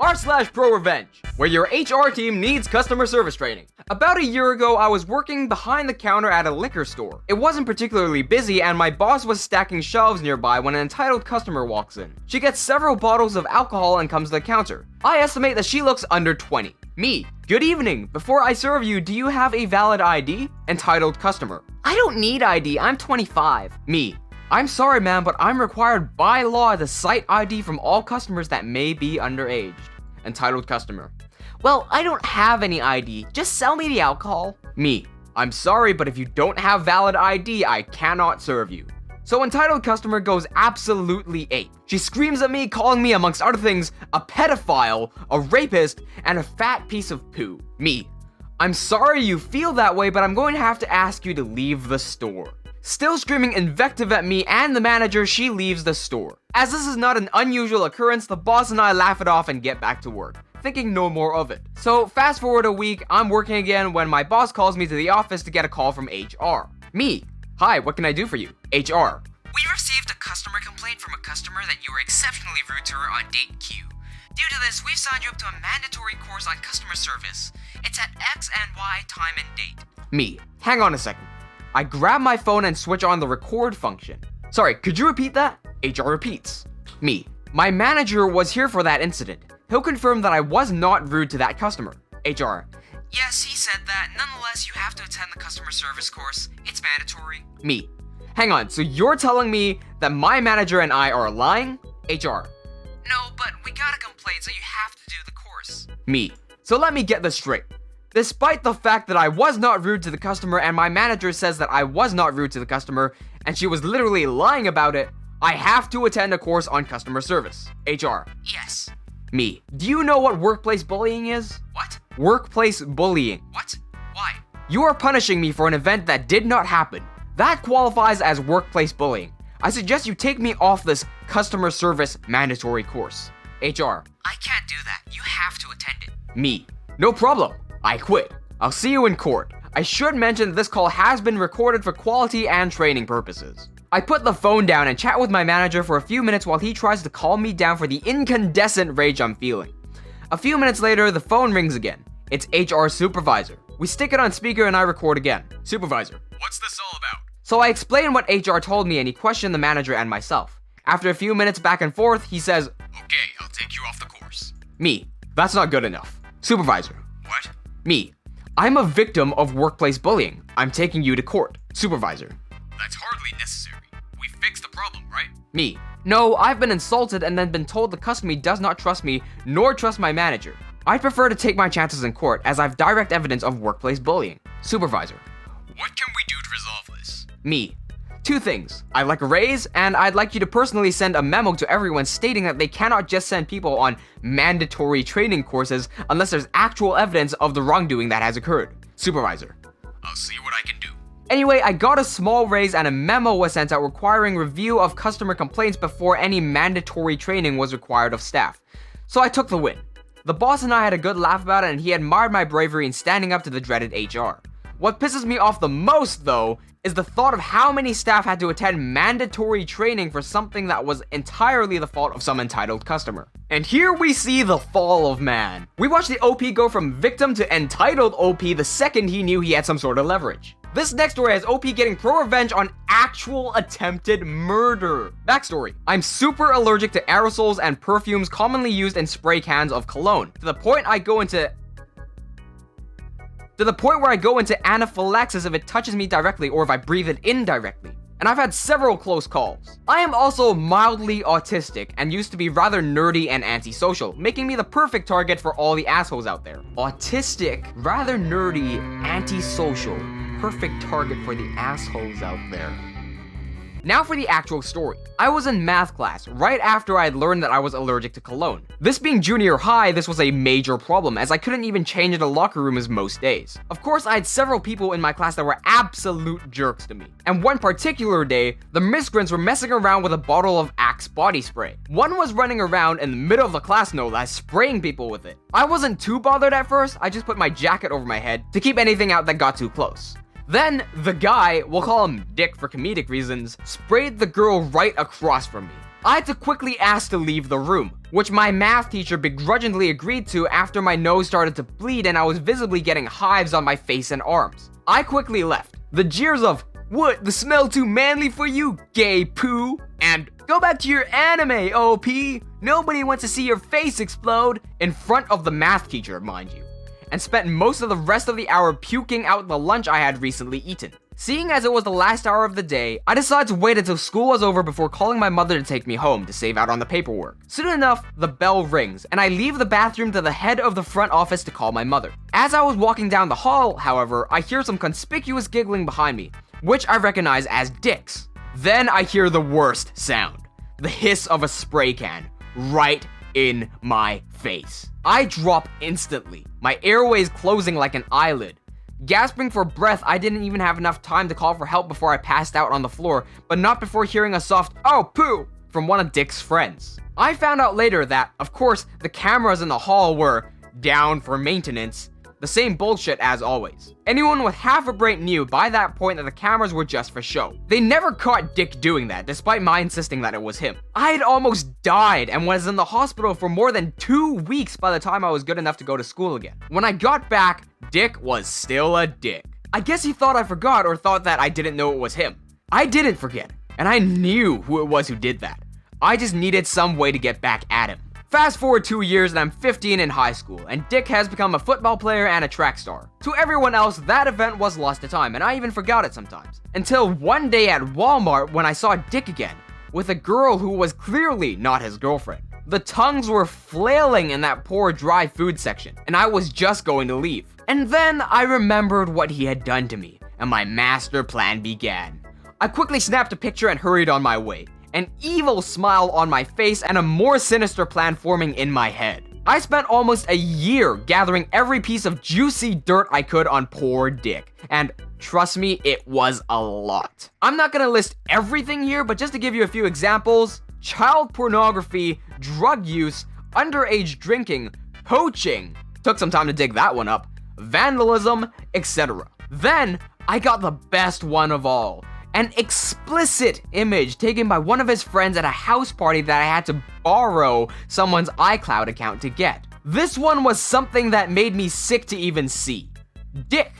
r/ProRevenge, where your HR team needs customer service training. About a year ago, I was working behind the counter at a liquor store. It wasn't particularly busy, and my boss was stacking shelves nearby when an entitled customer walks in. She gets several bottles of alcohol and comes to the counter. I estimate that she looks under 20. Me: good evening. Before I serve you, do you have a valid ID? Entitled customer: I don't need ID, I'm 25. Me: I'm sorry ma'am, but I'm required by law to cite ID from all customers that may be underage. Entitled customer: well, I don't have any ID, just sell me the alcohol. Me: I'm sorry, but if you don't have valid ID, I cannot serve you. So entitled customer goes absolutely ape. She screams at me, calling me, amongst other things, a pedophile, a rapist, and a fat piece of poo. Me: I'm sorry you feel that way, but I'm going to have to ask you to leave the store. Still screaming invective at me and the manager, she leaves the store. As this is not an unusual occurrence, the boss and I laugh it off and get back to work, thinking no more of it. So fast forward a week, I'm working again when my boss calls me to the office to get a call from HR. Me: hi, what can I do for you? HR: we received a customer complaint from a customer that you were exceptionally rude to her on date Q. Due to this, we've signed you up to a mandatory course on customer service. It's at X and Y time and date. Me: hang on a second. I grab my phone and switch on the record function. Sorry, could you repeat that? HR repeats. Me: my manager was here for that incident. He'll confirm that I was not rude to that customer. HR: yes, he said that. Nonetheless, you have to attend the customer service course. It's mandatory. Me: hang on, so you're telling me that my manager and I are lying? HR: no, but we got a complaint, so you have to do the course. Me: so let me get this straight. Despite the fact that I was not rude to the customer and my manager says that I was not rude to the customer and she was literally lying about it, I have to attend a course on customer service. HR: yes. Me: do you know what workplace bullying is? What? Workplace bullying. What? Why? You are punishing me for an event that did not happen. That qualifies as workplace bullying. I suggest you take me off this customer service mandatory course. HR: I can't do that. You have to attend it. Me: no problem. I quit. I'll see you in court. I should mention that this call has been recorded for quality and training purposes. I put the phone down and chat with my manager for a few minutes while he tries to calm me down for the incandescent rage I'm feeling. A few minutes later, the phone rings again. It's HR supervisor. We stick it on speaker and I record again. Supervisor: what's this all about? So I explain what HR told me and he questioned the manager and myself. After a few minutes back and forth, he says, okay, I'll take you off the course. Me: that's not good enough. Supervisor: what? Me: I'm a victim of workplace bullying. I'm taking you to court. Supervisor: that's hardly necessary. We fixed the problem, right? Me: no, I've been insulted and then been told the customer does not trust me nor trust my manager. I'd prefer to take my chances in court as I've direct evidence of workplace bullying. Supervisor: what can we do to resolve this? Me: two things. I'd like a raise, and I'd like you to personally send a memo to everyone stating that they cannot just send people on mandatory training courses unless there's actual evidence of the wrongdoing that has occurred. Supervisor: I'll see what I can do. Anyway, I got a small raise and a memo was sent out requiring review of customer complaints before any mandatory training was required of staff. So I took the win. The boss and I had a good laugh about it and he admired my bravery in standing up to the dreaded HR. What pisses me off the most, though, is the thought of how many staff had to attend mandatory training for something that was entirely the fault of some entitled customer. And here we see the fall of man. We watched the OP go from victim to entitled OP the second he knew he had some sort of leverage. This next story has OP getting pro-revenge on actual attempted murder. Backstory: I'm super allergic to aerosols and perfumes commonly used in spray cans of cologne, to the point where I go into anaphylaxis if it touches me directly or if I breathe it indirectly. And I've had several close calls. I am also mildly autistic and used to be rather nerdy and antisocial, making me the perfect target for all the assholes out there. Autistic, rather nerdy, antisocial, perfect target for the assholes out there. Now for the actual story. I was in math class right after I had learned that I was allergic to cologne. This being junior high, this was a major problem as I couldn't even change in the locker rooms most days. Of course, I had several people in my class that were absolute jerks to me. And one particular day, the miscreants were messing around with a bottle of Axe body spray. One was running around in the middle of the class, no less, spraying people with it. I wasn't too bothered at first, I just put my jacket over my head to keep anything out that got too close. Then, the guy, we'll call him Dick for comedic reasons, sprayed the girl right across from me. I had to quickly ask to leave the room, which my math teacher begrudgingly agreed to after my nose started to bleed and I was visibly getting hives on my face and arms. I quickly left. The jeers of, "What, the smell too manly for you, gay poo?" and "Go back to your anime, OP. Nobody wants to see your face explode," in front of the math teacher, mind you, and spent most of the rest of the hour puking out the lunch I had recently eaten. Seeing as it was the last hour of the day, I decided to wait until school was over before calling my mother to take me home to save out on the paperwork. Soon enough, the bell rings, and I leave the bathroom to the head of the front office to call my mother. As I was walking down the hall, however, I hear some conspicuous giggling behind me, which I recognize as Dick's. Then I hear the worst sound, the hiss of a spray can, right in my face. I drop instantly, my airways closing like an eyelid. Gasping for breath, I didn't even have enough time to call for help before I passed out on the floor, but not before hearing a soft, "Oh, poo," from one of Dick's friends. I found out later that, of course, the cameras in the hall were down for maintenance, the same bullshit as always. Anyone with half a brain knew by that point that the cameras were just for show. They never caught Dick doing that, despite my insisting that it was him. I had almost died and was in the hospital for more than 2 weeks by the time I was good enough to go to school again. When I got back, Dick was still a dick. I guess he thought I forgot or thought that I didn't know it was him. I didn't forget, and I knew who it was who did that. I just needed some way to get back at him. Fast forward 2 years and I'm 15 in high school, and Dick has become a football player and a track star. To everyone else, that event was lost to time, and I even forgot it sometimes. Until one day at Walmart when I saw Dick again, with a girl who was clearly not his girlfriend. The tongues were flailing in that poor dry food section, and I was just going to leave. And then I remembered what he had done to me, and my master plan began. I quickly snapped a picture and hurried on my way, an evil smile on my face and a more sinister plan forming in my head. I spent almost a year gathering every piece of juicy dirt I could on poor Dick, and trust me, it was a lot. I'm not gonna list everything here, but just to give you a few examples: child pornography, drug use, underage drinking, poaching, took some time to dig that one up, vandalism, etc. Then, I got the best one of all. An explicit image taken by one of his friends at a house party that I had to borrow someone's iCloud account to get. This one was something that made me sick to even see. Dick,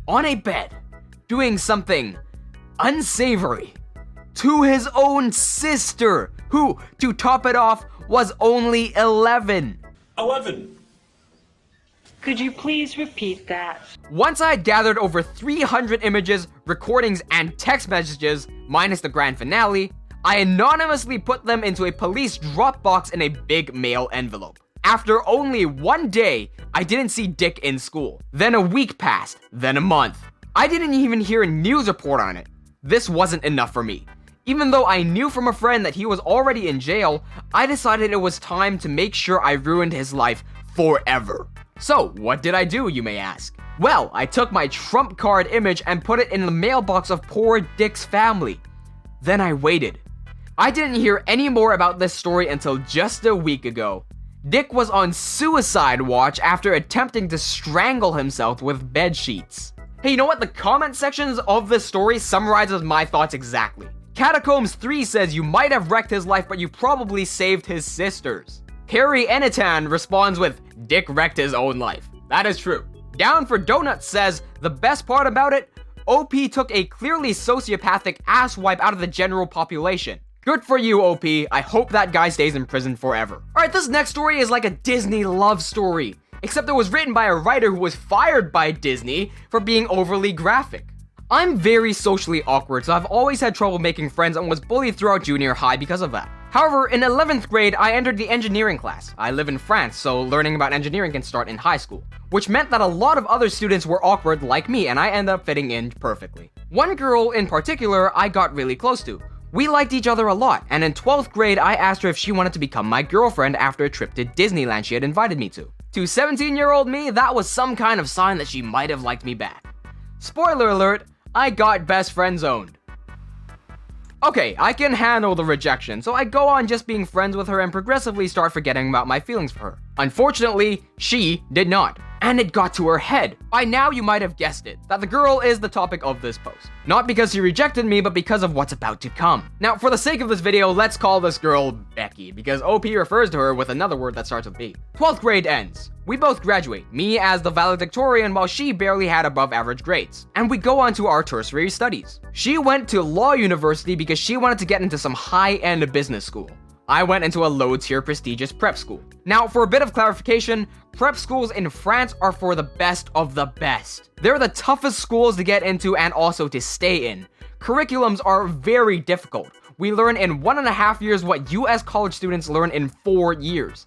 on a bed, doing something unsavory to his own sister, who, to top it off, was only 11. 11. Could you please repeat that? Once I had gathered over 300 images, recordings, and text messages, minus the grand finale, I anonymously put them into a police Dropbox in a big mail envelope. After only 1 day, I didn't see Dick in school. Then a week passed, then a month. I didn't even hear a news report on it. This wasn't enough for me. Even though I knew from a friend that he was already in jail, I decided it was time to make sure I ruined his life forever. So, what did I do, you may ask? Well, I took my trump card image and put it in the mailbox of poor Dick's family. Then I waited. I didn't hear any more about this story until just a week ago. Dick was on suicide watch after attempting to strangle himself with bed sheets. Hey, you know what? The comment sections of this story summarizes my thoughts exactly. Catacombs 3 says you might have wrecked his life, but you probably saved his sister's. Harry Enitan responds with, Dick wrecked his own life. That is true. Down for Donuts says, the best part about it, OP took a clearly sociopathic asswipe out of the general population. Good for you, OP. I hope that guy stays in prison forever. Alright, this next story is like a Disney love story, except it was written by a writer who was fired by Disney for being overly graphic. I'm very socially awkward, so I've always had trouble making friends and was bullied throughout junior high because of that. However, in 11th grade, I entered the engineering class. I live in France, so learning about engineering can start in high school, which meant that a lot of other students were awkward like me, and I ended up fitting in perfectly. One girl in particular I got really close to. We liked each other a lot, and in 12th grade, I asked her if she wanted to become my girlfriend after a trip to Disneyland she had invited me to. To 17-year-old me, that was some kind of sign that she might have liked me back. Spoiler alert, I got best friend zoned. Okay, I can handle the rejection, so I go on just being friends with her and progressively start forgetting about my feelings for her. Unfortunately, she did not. And it got to her head. By now you might have guessed it, that the girl is the topic of this post. Not because she rejected me, but because of what's about to come. Now, for the sake of this video, let's call this girl Becky, because OP refers to her with another word that starts with B. 12th grade ends. We both graduate, me as the valedictorian while she barely had above average grades. And we go on to our tertiary studies. She went to law university because she wanted to get into some high-end business school. I went into a low-tier prestigious prep school. Now, for a bit of clarification, prep schools in France are for the best of the best. They're the toughest schools to get into and also to stay in. Curriculums are very difficult. We learn in 1.5 years what US college students learn in 4 years.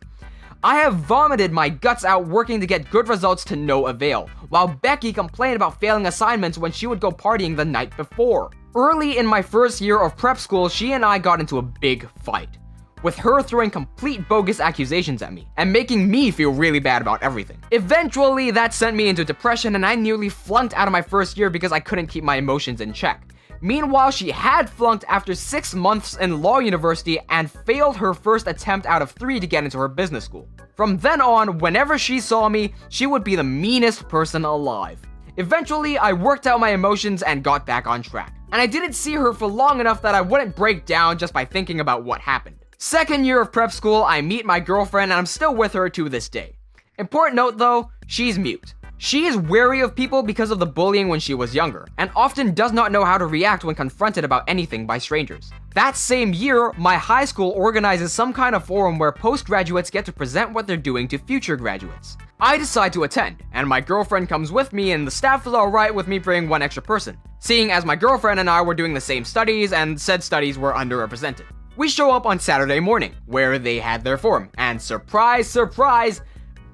I have vomited my guts out working to get good results to no avail, while Becky complained about failing assignments when she would go partying the night before. Early in my first year of prep school, she and I got into a big fight, with her throwing complete bogus accusations at me, and making me feel really bad about everything. Eventually, that sent me into depression and I nearly flunked out of my first year because I couldn't keep my emotions in check. Meanwhile, she had flunked after 6 months in law university and failed her first attempt out of 3 to get into her business school. From then on, whenever she saw me, she would be the meanest person alive. Eventually, I worked out my emotions and got back on track. And I didn't see her for long enough that I wouldn't break down just by thinking about what happened. Second year of prep school, I meet my girlfriend and I'm still with her to this day. Important note though, she's mute. She is wary of people because of the bullying when she was younger, and often does not know how to react when confronted about anything by strangers. That same year, my high school organizes some kind of forum where postgraduates get to present what they're doing to future graduates. I decide to attend, and my girlfriend comes with me and the staff is alright with me bringing one extra person, seeing as my girlfriend and I were doing the same studies and said studies were underrepresented. We show up on Saturday morning, where they had their forum, and surprise, surprise,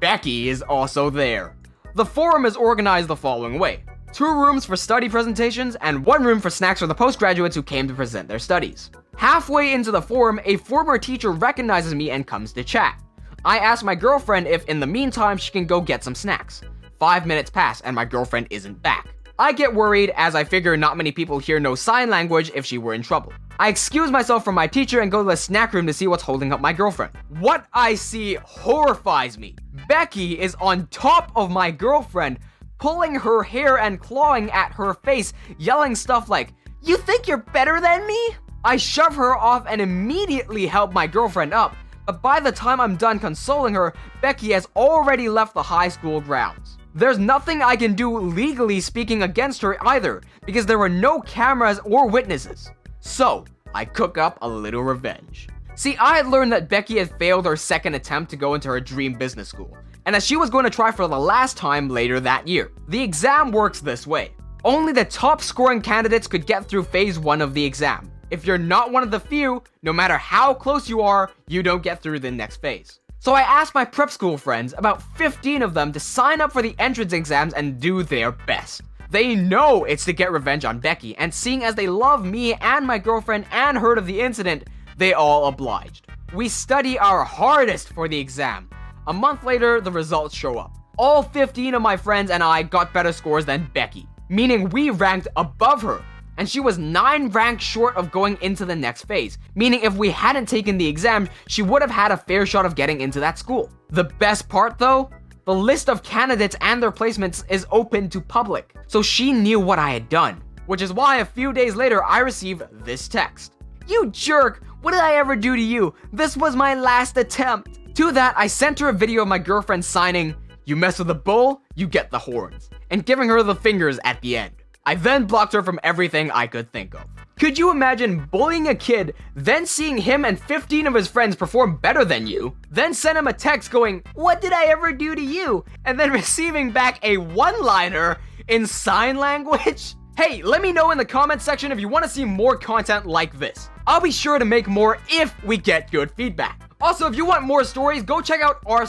Becky is also there. The forum is organized the following way: 2 rooms for study presentations and 1 room for snacks for the postgraduates who came to present their studies. Halfway into the forum, a former teacher recognizes me and comes to chat. I ask my girlfriend if in the meantime she can go get some snacks. 5 minutes pass and my girlfriend isn't back. I get worried as I figure not many people here know sign language if she were in trouble. I excuse myself from my teacher and go to the snack room to see what's holding up my girlfriend. What I see horrifies me. Becky is on top of my girlfriend, pulling her hair and clawing at her face, yelling stuff like, "You think you're better than me?" I shove her off and immediately help my girlfriend up, but by the time I'm done consoling her, Becky has already left the high school grounds. There's nothing I can do legally speaking against her either, because there were no cameras or witnesses. So, I cook up a little revenge. See, I had learned that Becky had failed her second attempt to go into her dream business school, and that she was going to try for the last time later that year. The exam works this way. Only the top scoring candidates could get through phase 1 of the exam. If you're not one of the few, no matter how close you are, you don't get through the next phase. So I asked my prep school friends, about 15 of them, to sign up for the entrance exams and do their best. They know it's to get revenge on Becky, and seeing as they love me and my girlfriend and heard of the incident, they all obliged. We study our hardest for the exam. A month later, the results show up. All 15 of my friends and I got better scores than Becky, meaning we ranked above her, and she was 9 ranks short of going into the next phase, meaning if we hadn't taken the exam, she would have had a fair shot of getting into that school. The best part though? The list of candidates and their placements is open to public, so she knew what I had done, which is why a few days later I received this text. "You jerk, what did I ever do to you? This was my last attempt." To that, I sent her a video of my girlfriend signing, "You mess with the bull, you get the horns," and giving her the fingers at the end. I then blocked her from everything I could think of. Could you imagine bullying a kid, then seeing him and 15 of his friends perform better than you, then send him a text going, "What did I ever do to you?" and then receiving back a one-liner in sign language? Hey, let me know in the comments section if you want to see more content like this. I'll be sure to make more if we get good feedback. Also, if you want more stories, go check out r/.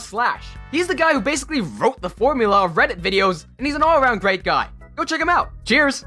He's the guy who basically wrote the formula of Reddit videos, and he's an all-around great guy. Go check him out. Cheers!